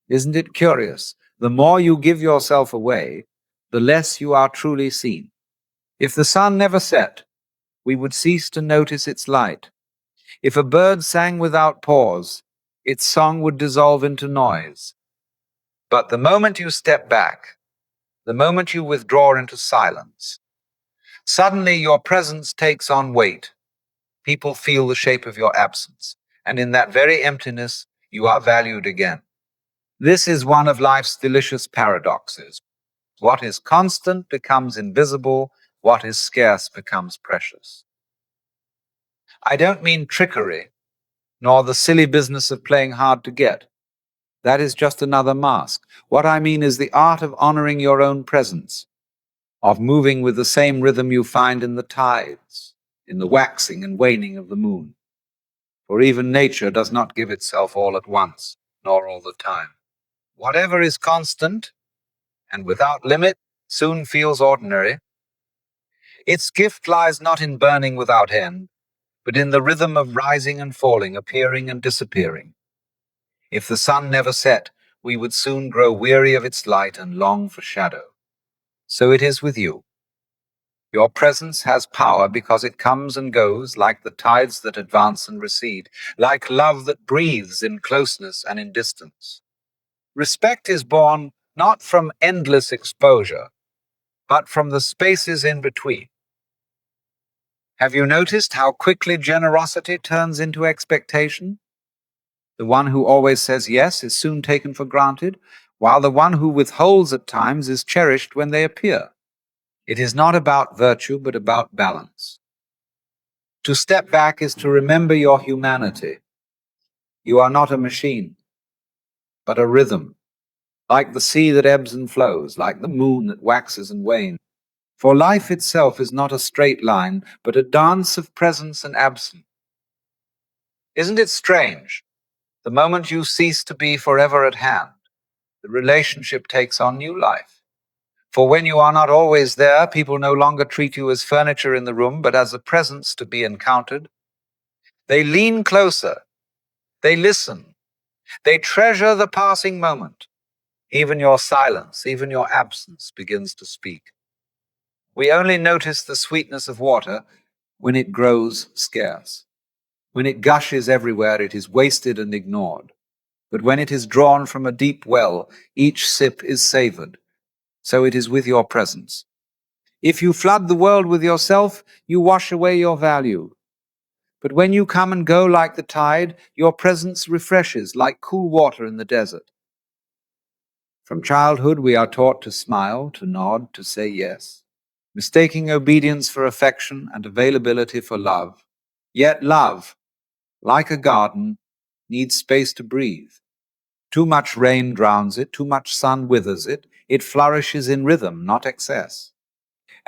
Isn't it curious? The more you give yourself away, the less you are truly seen. If the sun never set, we would cease to notice its light. If a bird sang without pause, its song would dissolve into noise. But the moment you step back, the moment you withdraw into silence, suddenly your presence takes on weight. People feel the shape of your absence, and in that very emptiness, you are valued again. This is one of life's delicious paradoxes. What is constant becomes invisible, what is scarce becomes precious. I don't mean trickery, nor the silly business of playing hard to get. That is just another mask. What I mean is the art of honoring your own presence, of moving with the same rhythm you find in the tides, in the waxing and waning of the moon. For even nature does not give itself all at once, nor all the time. Whatever is constant and without limit soon feels ordinary. Its gift lies not in burning without end, but in the rhythm of rising and falling, appearing and disappearing. If the sun never set, we would soon grow weary of its light and long for shadow. So it is with you. Your presence has power because it comes and goes like the tides that advance and recede, like love that breathes in closeness and in distance. Respect is born not from endless exposure, but from the spaces in between. Have you noticed how quickly generosity turns into expectation? The one who always says yes is soon taken for granted, while the one who withholds at times is cherished when they appear. It is not about virtue, but about balance. To step back is to remember your humanity. You are not a machine, but a rhythm, like the sea that ebbs and flows, like the moon that waxes and wanes. For life itself is not a straight line, but a dance of presence and absence. Isn't it strange? The moment you cease to be forever at hand, the relationship takes on new life. For when you are not always there, people no longer treat you as furniture in the room, but as a presence to be encountered. They lean closer. They listen. They treasure the passing moment. Even your silence, even your absence begins to speak. We only notice the sweetness of water when it grows scarce. When it gushes everywhere, it is wasted and ignored. But when it is drawn from a deep well, each sip is savored. So it is with your presence. If you flood the world with yourself, you wash away your value. But when you come and go like the tide, your presence refreshes like cool water in the desert. From childhood, we are taught to smile, to nod, to say yes, mistaking obedience for affection and availability for love. Yet love, like a garden, needs space to breathe. Too much rain drowns it, too much sun withers it. It flourishes in rhythm, not excess.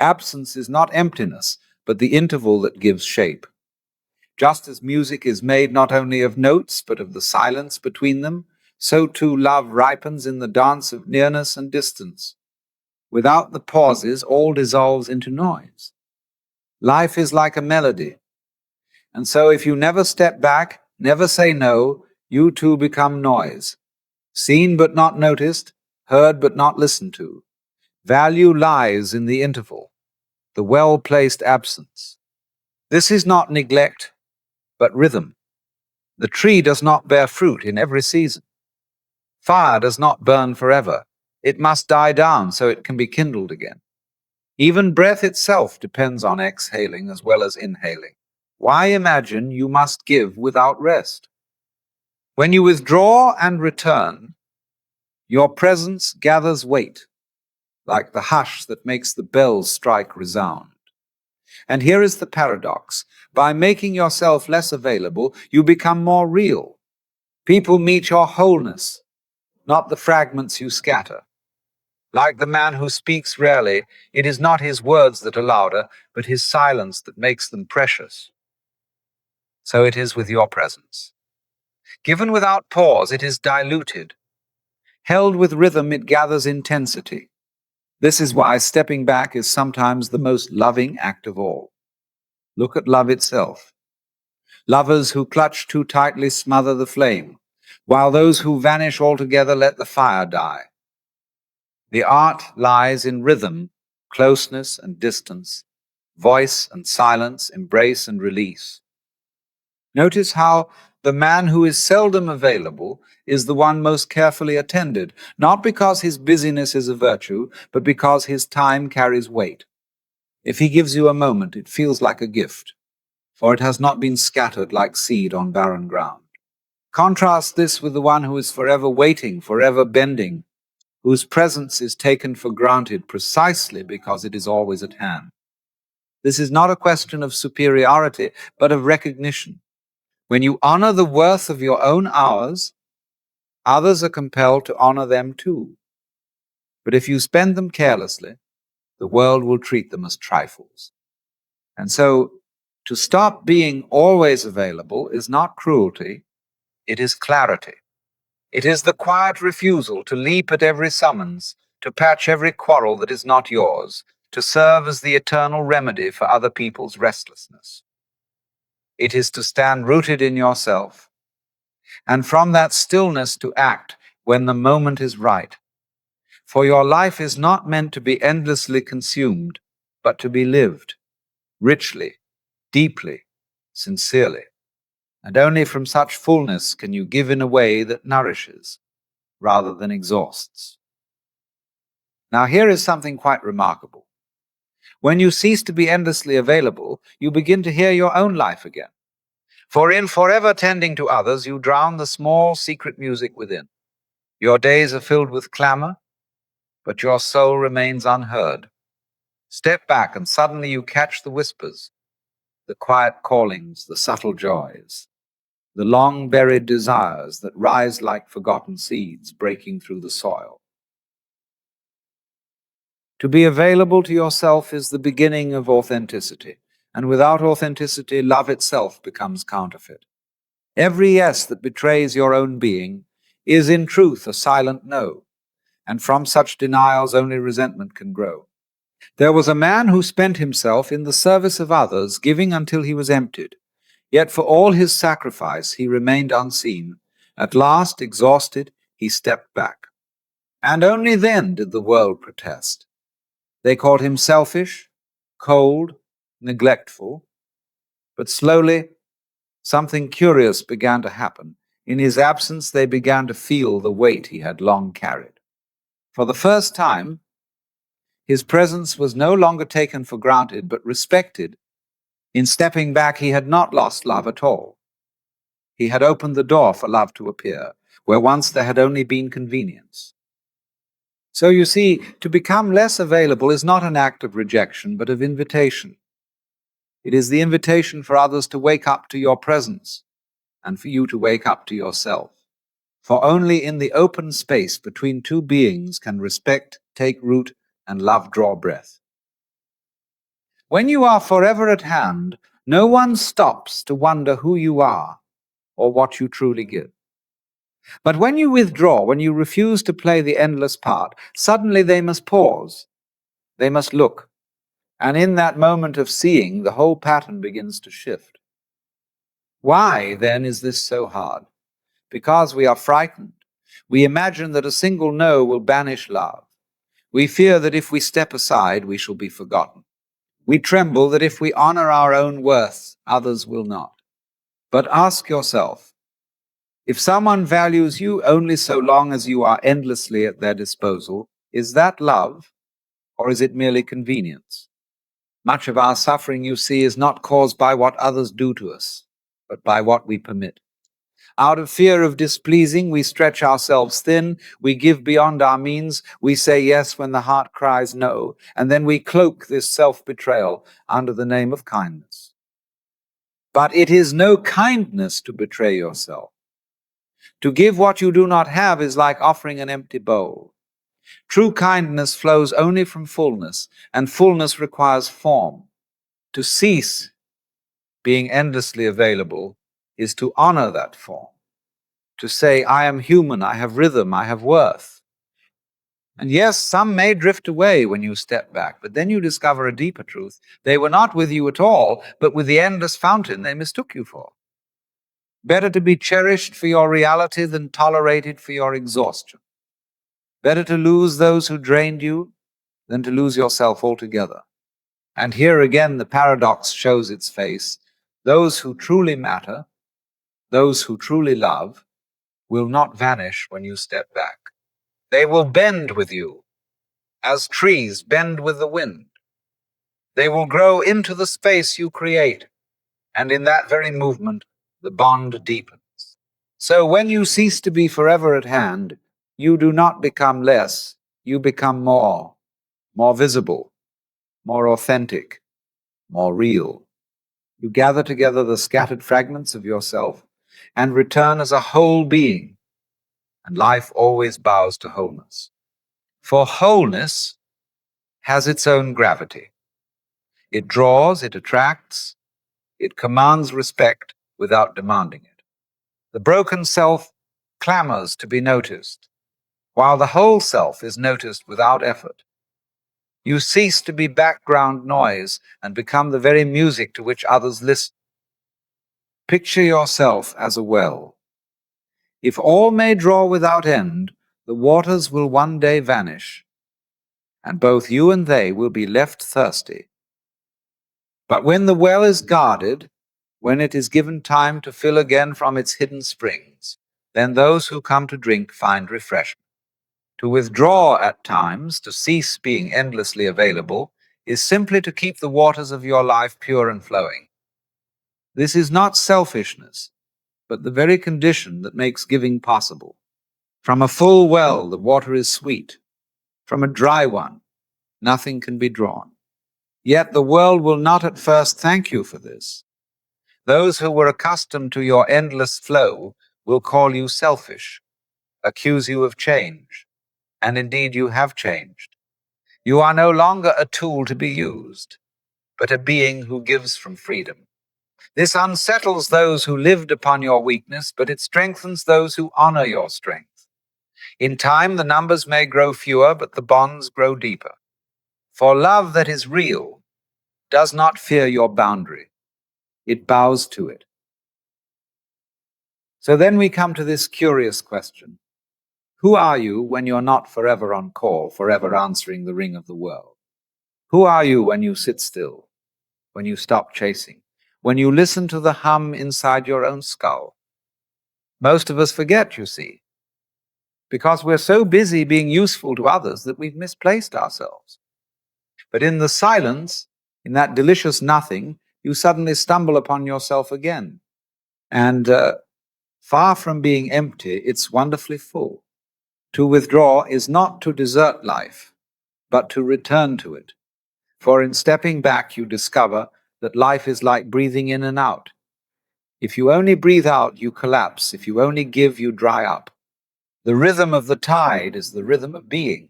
Absence is not emptiness, but the interval that gives shape. Just as music is made not only of notes, but of the silence between them, so too love ripens in the dance of nearness and distance. Without the pauses, all dissolves into noise. Life is like a melody. And so if you never step back, never say no, you too become noise. Seen but not noticed, heard but not listened to. Value lies in the interval, the well-placed absence. This is not neglect, but rhythm. The tree does not bear fruit in every season. Fire does not burn forever. It must die down so it can be kindled again. Even breath itself depends on exhaling as well as inhaling. Why imagine you must give without rest? When you withdraw and return, your presence gathers weight, like the hush that makes the bells strike resound. And here is the paradox. By making yourself less available, you become more real. People meet your wholeness, not the fragments you scatter. Like the man who speaks rarely, it is not his words that are louder, but his silence that makes them precious. So it is with your presence. Given without pause, it is diluted. Held with rhythm, it gathers intensity. This is why stepping back is sometimes the most loving act of all. Look at love itself. Lovers who clutch too tightly smother the flame. while those who vanish altogether let the fire die. The art lies in rhythm, closeness and distance, voice and silence, embrace and release. Notice how the man who is seldom available is the one most carefully attended, not because his busyness is a virtue, but because his time carries weight. If he gives you a moment, it feels like a gift, for it has not been scattered like seed on barren ground. Contrast this with the one who is forever waiting, forever bending, whose presence is taken for granted precisely because it is always at hand. This is not a question of superiority, but of recognition. When you honor the worth of your own hours, others are compelled to honor them too. But if you spend them carelessly, the world will treat them as trifles. And so, to stop being always available is not cruelty, it is clarity. It is the quiet refusal to leap at every summons, to patch every quarrel that is not yours, to serve as the eternal remedy for other people's restlessness. It is to stand rooted in yourself, and from that stillness to act when the moment is right. For your life is not meant to be endlessly consumed, but to be lived, richly, deeply, sincerely. And only from such fullness can you give in a way that nourishes rather than exhausts. Now, here is something quite remarkable. When you cease to be endlessly available, you begin to hear your own life again. For in forever tending to others, you drown the small secret music within. Your days are filled with clamor, but your soul remains unheard. Step back, and suddenly you catch the whispers, the quiet callings, the subtle joys, the long-buried desires that rise like forgotten seeds breaking through the soil. To be available to yourself is the beginning of authenticity, and without authenticity, love itself becomes counterfeit. Every yes that betrays your own being is in truth a silent no, and from such denials only resentment can grow. There was a man who spent himself in the service of others, giving until he was emptied. Yet for all his sacrifice, he remained unseen. At last, exhausted, he stepped back. And only then did the world protest. They called him selfish, cold, neglectful. But slowly, something curious began to happen. In his absence, they began to feel the weight he had long carried. For the first time, his presence was no longer taken for granted, but respected. In stepping back, he had not lost love at all. He had opened the door for love to appear, where once there had only been convenience. So you see, to become less available is not an act of rejection, but of invitation. It is the invitation for others to wake up to your presence, and for you to wake up to yourself. For only in the open space between two beings can respect take root and love draw breath. When you are forever at hand, no one stops to wonder who you are or what you truly give. But when you withdraw, when you refuse to play the endless part, suddenly they must pause, they must look, and in that moment of seeing, the whole pattern begins to shift. Why, then, is this so hard? Because we are frightened. We imagine that a single no will banish love. We fear that if we step aside, we shall be forgotten. We tremble that if we honor our own worth, others will not. But ask yourself, if someone values you only so long as you are endlessly at their disposal, is that love, or is it merely convenience? Much of our suffering, you see, is not caused by what others do to us, but by what we permit. Out of fear of displeasing, we stretch ourselves thin, we give beyond our means, we say yes when the heart cries no, and then we cloak this self-betrayal under the name of kindness. But it is no kindness to betray yourself. To give what you do not have is like offering an empty bowl. True kindness flows only from fullness, and fullness requires form. To cease being endlessly available is to honor that form. To say, I am human, I have rhythm, I have worth. And yes, some may drift away when you step back, but then you discover a deeper truth. They were not with you at all, but with the endless fountain they mistook you for. Better to be cherished for your reality than tolerated for your exhaustion. Better to lose those who drained you than to lose yourself altogether. And here again the paradox shows its face. Those who truly matter, those who truly love, will not vanish when you step back. They will bend with you, as trees bend with the wind. They will grow into the space you create, and in that very movement, the bond deepens. So when you cease to be forever at hand, you do not become less, you become more visible, more authentic, more real. You gather together the scattered fragments of yourself and return as a whole being, and life always bows to wholeness. For wholeness has its own gravity. It draws, it attracts, it commands respect without demanding it. The broken self clamors to be noticed, while the whole self is noticed without effort. You cease to be background noise and become the very music to which others listen. Picture yourself as a well. If all may draw without end, the waters will one day vanish, and both you and they will be left thirsty. But when the well is guarded, when it is given time to fill again from its hidden springs, then those who come to drink find refreshment. To withdraw at times, to cease being endlessly available, is simply to keep the waters of your life pure and flowing. This is not selfishness, but the very condition that makes giving possible. From a full well, the water is sweet. From a dry one, nothing can be drawn. Yet the world will not at first thank you for this. Those who were accustomed to your endless flow will call you selfish, accuse you of change, and indeed you have changed. You are no longer a tool to be used, but a being who gives from freedom. This unsettles those who lived upon your weakness, but it strengthens those who honor your strength. In time, the numbers may grow fewer, but the bonds grow deeper. For love that is real does not fear your boundary. It bows to it. So then we come to this curious question. Who are you when you're not forever on call, forever answering the ring of the world? Who are you when you sit still, when you stop chasing, when you listen to the hum inside your own skull? Most of us forget, you see, because we're so busy being useful to others that we've misplaced ourselves. But in the silence, in that delicious nothing, you suddenly stumble upon yourself again. And far from being empty, it's wonderfully full. To withdraw is not to desert life, but to return to it. For in stepping back, you discover that life is like breathing in and out. If you only breathe out, you collapse. If you only give, you dry up. The rhythm of the tide is the rhythm of being.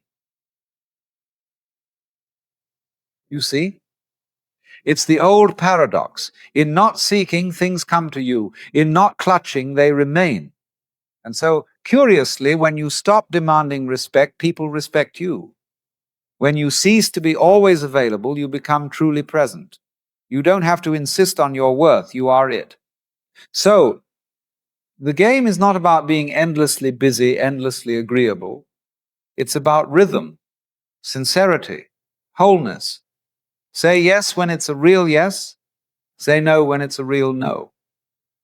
You see? It's the old paradox. In not seeking, things come to you. In not clutching, they remain. And so, curiously, when you stop demanding respect, people respect you. When you cease to be always available, you become truly present. You don't have to insist on your worth, you are it. So, the game is not about being endlessly busy, endlessly agreeable. It's about rhythm, sincerity, wholeness. Say yes when it's a real yes, say no when it's a real no.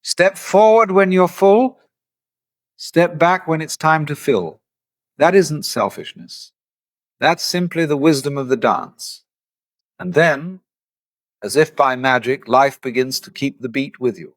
Step forward when you're full, step back when it's time to fill. That isn't selfishness. That's simply the wisdom of the dance. And then, as if by magic, life begins to keep the beat with you.